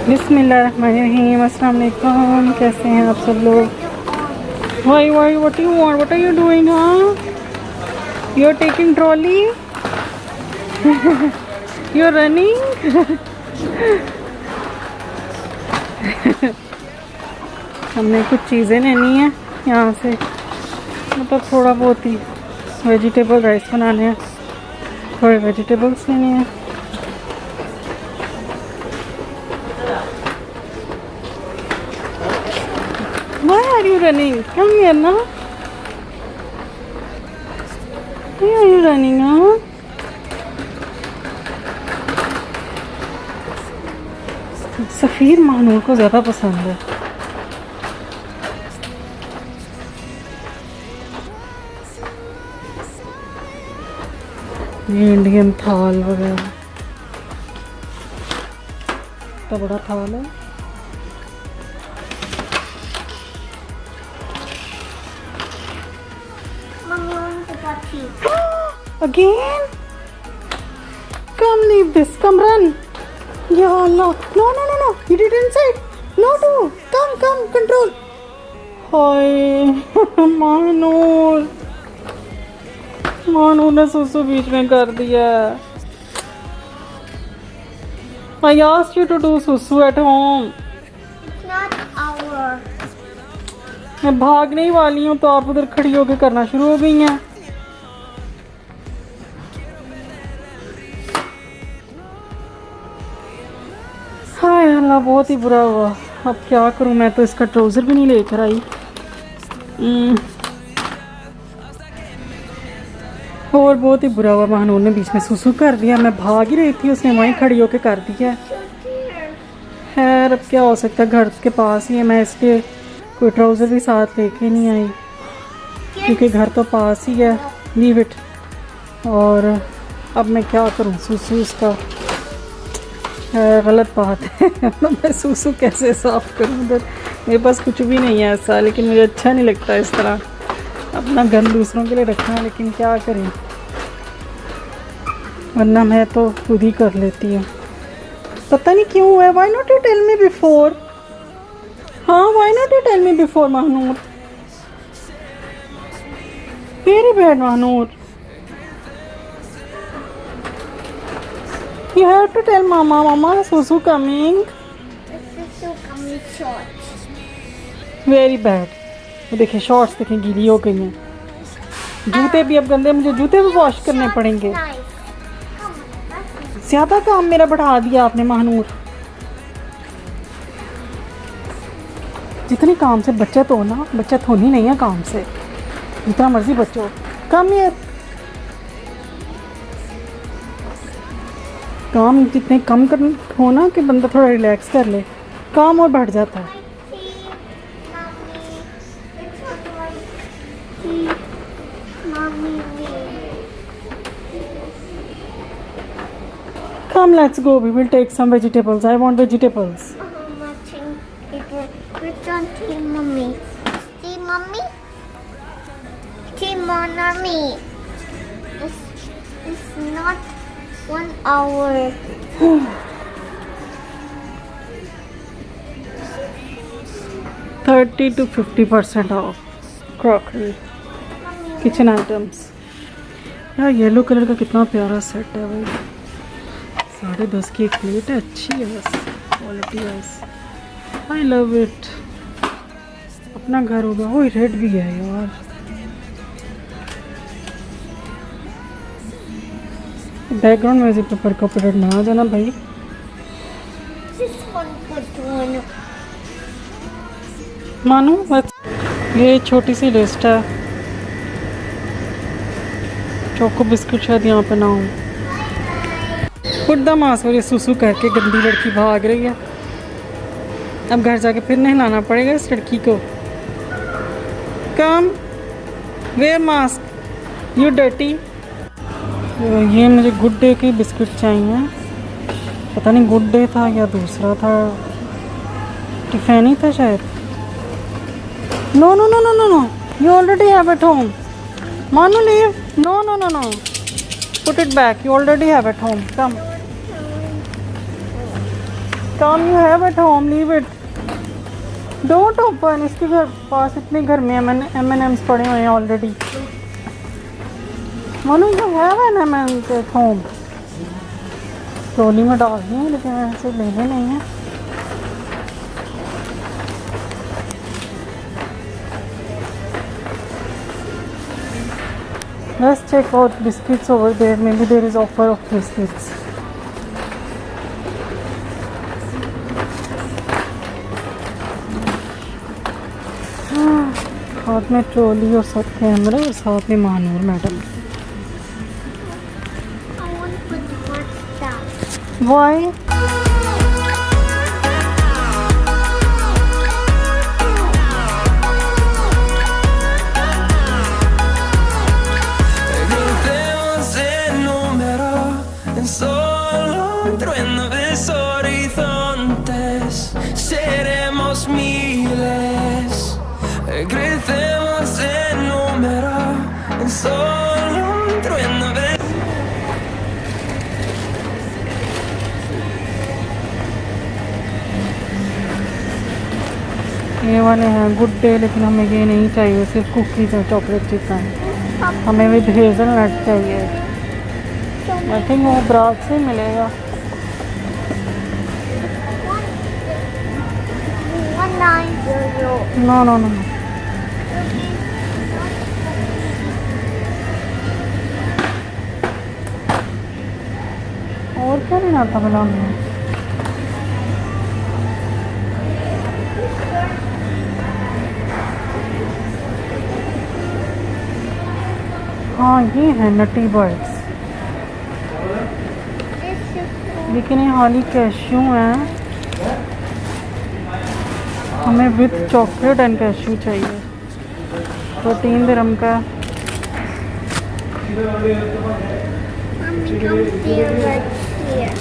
बिस्मिल्लाहिर्रहमानिर्रहीम। अस्सलाम वालेकुम। कैसे हैं आप सब लोग? Why what do you want? What are you doing, huh? You're taking trolley? You're running? हमने कुछ चीज़ें लेनी है यहाँ से, मतलब थोड़ा बहुत ही वेजिटेबल राइस बनाने हैं, थोड़े वेजिटेबल्स लेने हैं। Why are you running? Come here now. Why are you running, huh? सफ़ीर महानूर को ज़्यादा पसंद है। ये इंडियन थाल वगैरह, इतना बड़ा थाल है। Again? Come, leave this. Come, run. Ya Allah. No. You did inside. No. Come. Control. Hi, Manur ने सुसु बीच में कर दिया। I asked you to do susu at home. It's not our. मैं भागने ही वाली हूँ तो आप उधर खड़ी होकर करना शुरू हो गई हैं। हाय अल्लाह, बहुत ही बुरा हुआ। अब क्या करूँ, मैं तो इसका ट्राउज़र भी नहीं लेकर आई। और बहुत ही बुरा हुआ, महानूर ने बीच में सुसु कर दिया। मैं भाग ही रही थी, उसने वहीं खड़ी होकर कर दिया। खैर अब क्या हो सकता है, घर के पास ही है, मैं इसलिए कोई ट्राउज़र भी साथ लेके नहीं आई क्योंकि घर तो पास ही है। Leave it. और अब मैं क्या करूँ, सुसु इसका गलत बात है। मैं सुसु कैसे साफ़ करूँ? उधर मेरे पास कुछ भी नहीं है ऐसा, लेकिन मुझे अच्छा नहीं लगता इस तरह अपना गंद दूसरों के लिए रखना, लेकिन क्या करें, वरना मैं तो खुद ही कर लेती हूँ। पता नहीं क्यों है। Why not you tell me before? हाँ, why not you tell me before, Mahnoor? Very bad, Mahnoor. You have to tell mama, Susu coming. Susu coming short. Very bad. वो देखिए शॉर्ट्स देखें गीली हो गई हैं। जूते भी अब गंदे, मुझे जूते भी वॉश करने पड़ेंगे। ज़्यादा काम मेरा बढ़ा दिया आपने, महानूर। जितनी काम से बचत हो ना, बचत होनी नहीं है काम से, जितना मर्जी बचो। कम ये काम जितने कम कर हो ना कि बंदा थोड़ा रिलैक्स कर ले, काम और बढ़ जाता है। Come, let's go. We will take some vegetables. I want vegetables. See, mommy. See, mommy. See, mommy. It's not 1 hour. 30 to 50% off crockery, kitchen items। यार येलो कलर का कितना प्यारा सेट है भाई। 10.5 की एक प्लेट है, अच्छी है बस, quality wise I love it. अपना घर होगा। वो रेड भी है यार। बैकग्राउंड म्यूजिक पे पर कॉपीराइट ना आ जाना भाई। This one good one. मानो ये छोटी सी लिस्ट है। चोको बिस्कुट शायद यहाँ पे ना हो। खुदा मास और ये सुसु करके गंदी लड़की भाग रही है। अब घर जाके फिर नहलाना पड़ेगा इस लड़की को। Come wear mask you dirty. ये मुझे गुड डे के बिस्कुट चाहिए। पता नहीं गुड डे था या दूसरा था, टिफैनी था शायद। No you already have at home. मानो leave. No put it back, you already have at home. Come come you have at home, leave it, don't open. इसके घर पास इतने घर में M&Ms पड़े हुए हैं ऑलरेडी। मानो you have an M&Ms at home. Trolley में डाल दिए हैं लेकिन ऐसे लेने नहीं है। Let's check out biscuits over there. Maybe there is offer of biscuits. हाथ में ट्रॉली और साथ कैमरा और साथ में Mahnoor madam. I want to put one stuff. Why? Crucemos el número en solo un trueno de horizontes. Seremos miles. Crecemos en número en solo un trueno de. ये वाले हैं गुड डे, लेकिन हमें ये नहीं चाहिए, सिर्फ कुकीज़ और चॉकलेट चिकन। हमें विद हेज़लनट चाहिए। आई थिंक वो ब्राक से मिलेगा। 190. नो नो नो, और क्या लेना था भला हमने? हाँ ये है नटी बर्ड्स, This is लेकिन ये हाली कैश्यू हैं। हमें विथ चॉकलेट एंड कैश्यू चाहिए। 13 दिरहम का। Mommy, come here, right here.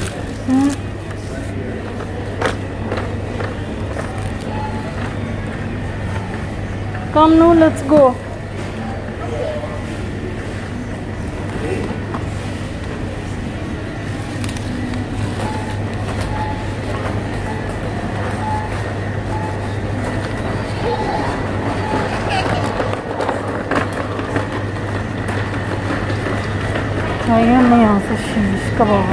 Come no, let's go. चाहिए हमें यहाँ से शीश कबाब।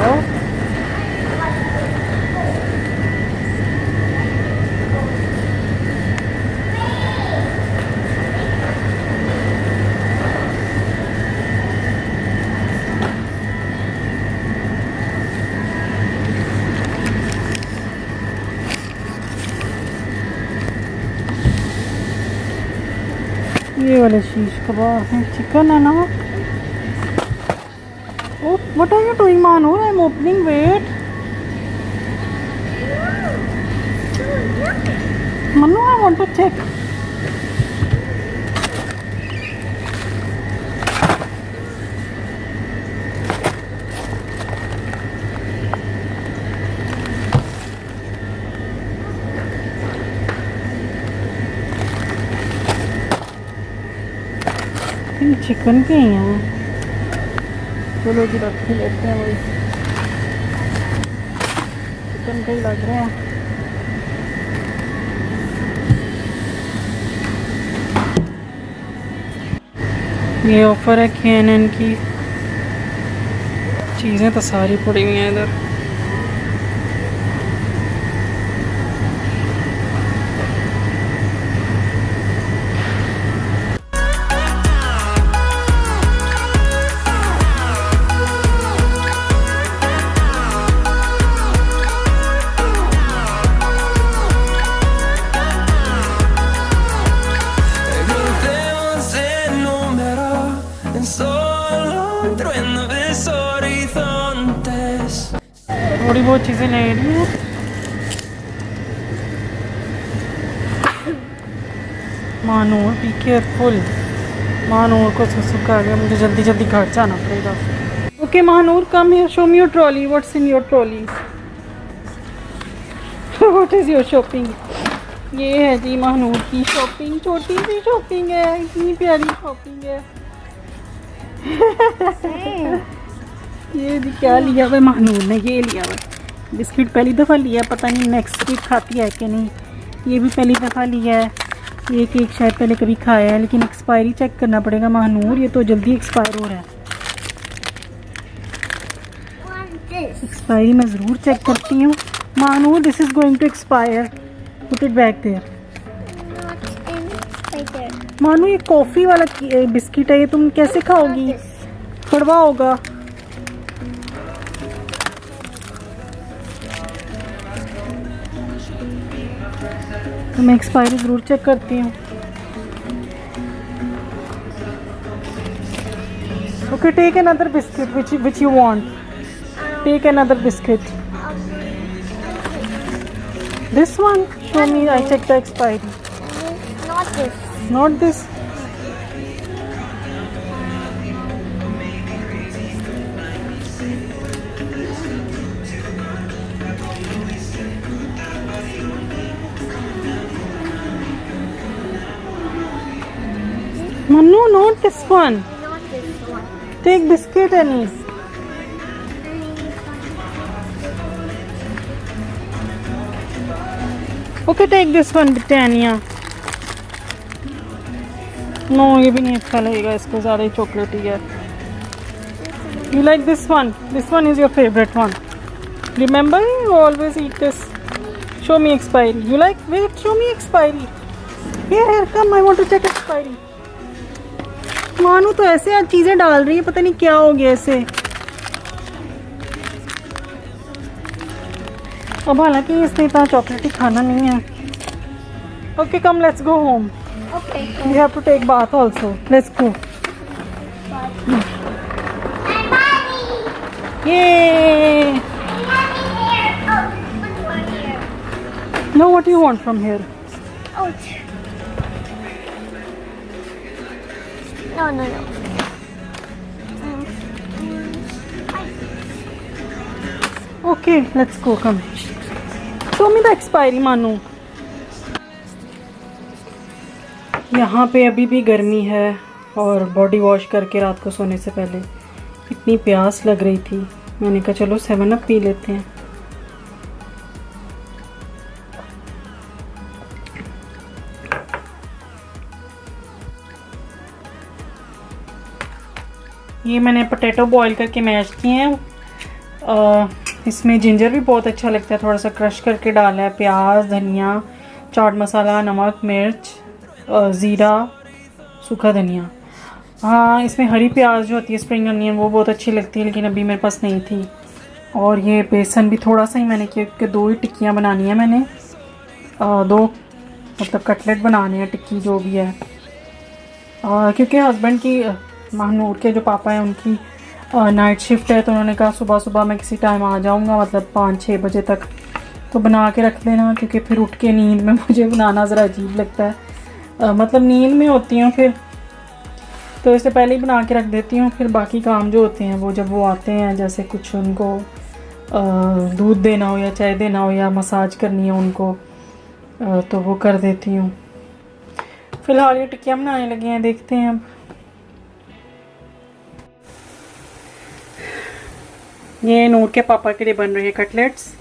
ये वाले शीश कबाब हैं, चिकन है ना। Oh, what are you doing, Manu? I'm opening. Wait. Manu, I want to check. Chicken के ही हैं। चलो जी रख ही लेते हैं, वही चिकन के ही लग रहे हैं। ये ऑफर है K&N की। चीज़ें तो सारी पड़ी हुई हैं इधर। Crucemos el número en solo un trueno de horizontes. थोड़ी बहुत चीज़ें ले रही हैं। Manur be careful. मानूर को सुसुक आ गया, मुझे जल्दी जल्दी घर जाना पड़ेगा। Okay Manoor, come here, show me your trolley. What's in your trolley? What is your shopping? ये है जी मानूर की शॉपिंग। छोटी सी शॉपिंग है, इतनी प्यारी शॉपिंग है। ये भी क्या लिया हुआ मानूर ने? ये लिया हुआ बिस्किट पहली दफ़ा लिया, पता नहीं नेक्स्ट वीक खाती है कि नहीं। ये भी पहली दफ़ा लिया है। ये केक शायद पहले कभी खाया है, लेकिन एक्सपायरी चेक करना पड़ेगा महानूर, ये तो जल्दी एक्सपायर हो रहा है। Want this? एक्सपायरी मैं ज़रूर चेक करती हूँ। Mahanoor this is going to expire, put it back there. Not in spider. मानो ये कॉफ़ी वाला बिस्किट है, ये तुम कैसे खाओगी? कड़वा होगा। तो मैं एक्सपायरी ज़रूर चेक करती हूँ। Okay, take another biscuit which you want. Take another biscuit. This one, show me, I check the expiry. Not this. Not this. Manu, not this one. Not this one. Take biscuit, Anis. Okay, take this one, Britannia. No ये भी नहीं अच्छा लगेगा, इसको ज़्यादा ही chocolatey है। You like this one is your favourite one, remember you always eat this. Show me expiry. You like, wait, show me expiry. Here come, I want to check expiry. मानो तो ऐसे आज चीज़ें डाल रही है, पता नहीं क्या हो गया ऐसे। अब हालांकि इसने इतना चॉकलेटी खाना नहीं है। Okay come, let's go home. Okay. We have to take bath also. Let's go. And mommy. Yay! Mommy here. Oh, put one here. Now what do you want from here? Ouch. No, no, no. Okay, let's go. Come. Show me the expiry, Manu. यहाँ पे अभी भी गर्मी है और body wash करके रात को सोने से पहले इतनी प्यास लग रही थी, मैंने कहा चलो 7 अप पी लेते हैं। ये मैंने पोटैटो बॉईल करके मैश किए हैं। इसमें जिंजर भी बहुत अच्छा लगता है, थोड़ा सा क्रश करके डाला है, प्याज, धनिया, चाट मसाला, नमक, मिर्च, ज़ीरा, सूखा धनिया। हाँ, इसमें हरी प्याज जो होती है, स्प्रिंग अनियन, वो बहुत अच्छी लगती है, लेकिन अभी मेरे पास नहीं थी। और ये बेसन भी थोड़ा सा ही मैंने किया, क्योंकि 2 ही टिक्कियाँ बनानी है मैंने, 2 मतलब कटलेट बनाने हैं, टिक्की जो भी है। क्योंकि हस्बैंड की, महानूर के जो पापा हैं, उनकी नाइट शिफ्ट है, तो उन्होंने कहा सुबह सुबह मैं किसी टाइम आ जाऊँगा, मतलब 5-6 बजे तक, तो बना के रख देना, क्योंकि फिर उठ के नींद में मुझे बनाना ज़रा अजीब लगता है। मतलब नींद में होती हूँ फिर, तो इससे पहले ही बना के रख देती हूँ, फिर बाकी काम जो होते हैं वो जब वो आते हैं, जैसे कुछ उनको दूध देना हो या चाय देना हो या मसाज करनी हो उनको, तो वो कर देती हूँ। फ़िलहाल ये टिक्कियाँ बनाने लगे हैं, देखते हैं अब। ये नूर के पापा के लिए बन रहे हैं कटलेट्स,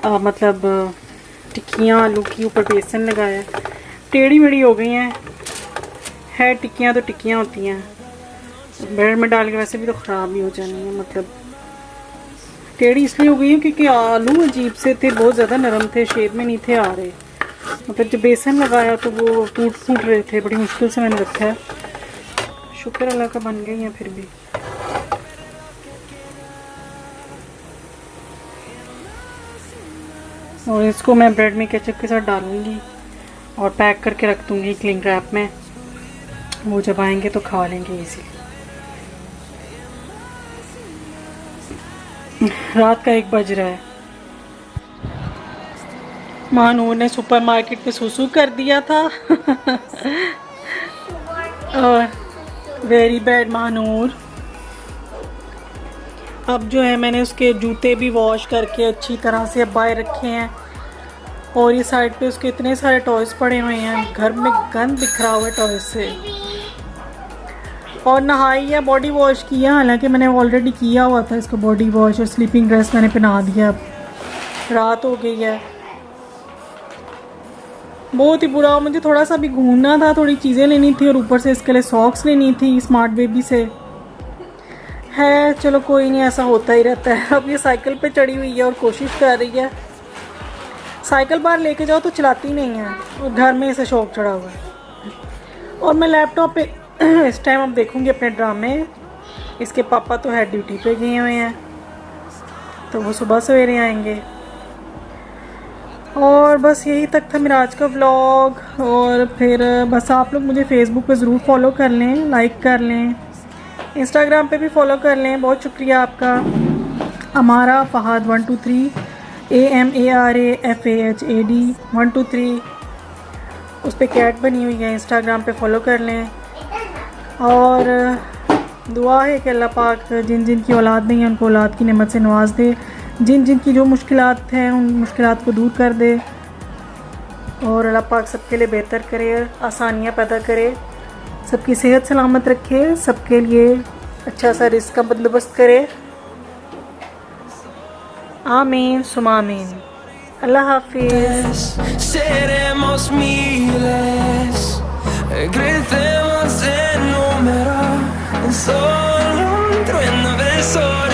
मतलब टिक्कियाँ आलू की, ऊपर बेसन लगाया है। टेढ़ी मेढ़ी हो गई हैं, है टिक्कियाँ तो टिक्कियाँ होती हैं, ब्रेड में डाल के वैसे भी तो ख़राब ही हो जानी है। मतलब टेढ़ी इसलिए हो गई है क्योंकि आलू अजीब से थे, बहुत ज़्यादा नरम थे, शेप में नहीं थे आ रहे। मतलब जब बेसन लगाया तो वो टूट रहे थे, बड़ी मुश्किल से मैंने रखा है। शुक्र अल्लाह का बन गई हैं फिर भी। और इसको मैं ब्रेड में केचप के साथ डालूंगी और पैक करके रख दूंगी क्लिंग रैप में, वो जब आएंगे तो खा लेंगे इजीली। रात का 1 बज रहा है। महानूर ने सुपरमार्केट पे सुसु कर दिया था और वेरी बैड महानूर। अब जो है मैंने उसके जूते भी वॉश करके अच्छी तरह से बाहर रखे हैं, और ये साइड पे उसके इतने सारे टॉयज़ पड़े हुए हैं, घर में गंद बिखरा हुआ है टॉयज़ से। और नहाई है, बॉडी वॉश किया, हालांकि मैंने ऑलरेडी किया हुआ था इसको बॉडी वॉश, और स्लीपिंग ड्रेस मैंने पहना दिया। रात हो गई है। बहुत ही बुरा, मुझे थोड़ा सा भी घूमना था, थोड़ी चीज़ें लेनी थी और ऊपर से इसके लिए सॉक्स लेनी थी स्मार्ट बेबी से। है चलो कोई नहीं, ऐसा होता ही रहता है। अब ये साइकिल पे चढ़ी हुई है और कोशिश कर रही है, साइकिल बाहर लेके जाओ तो चलाती नहीं है और घर में इसे शौक चढ़ा हुआ है। और मैं लैपटॉप पे इस टाइम अब देखूंगी अपने ड्रामे। इसके पापा तो है ड्यूटी पे गए हुए हैं, तो वो सुबह सवेरे आएंगे। और बस यही तक था मेरा आज का व्लॉग। और फिर बस आप लोग मुझे फेसबुक पे ज़रूर फॉलो कर लें, लाइक कर लें, इंस्टाग्राम पे भी फॉलो कर लें। बहुत शुक्रिया आपका। अमारा फ़हाद 123 AMARAFAHAD 123 उस पर कैट बनी हुई है, इंस्टाग्राम पे फॉलो कर लें। और दुआ है कि अल्लाह पाक जिन जिन की औलाद नहीं है उनको औलाद की नेमत से नवाज दे, जिन जिन की जो मुश्किलात हैं उन मुश्किलात को दूर कर दे, और अल्लाह पाक सबके लिए बेहतर करे, आसानियाँ पैदा करे, सबकी सेहत सलामत रखे, सबके लिए अच्छा सा रिस्क का बंदोबस्त करे। आमीन सुमा आमीन। अल्लाह हाफिज़। Seremos miles, crecemos en número, en solo un trueno de sol.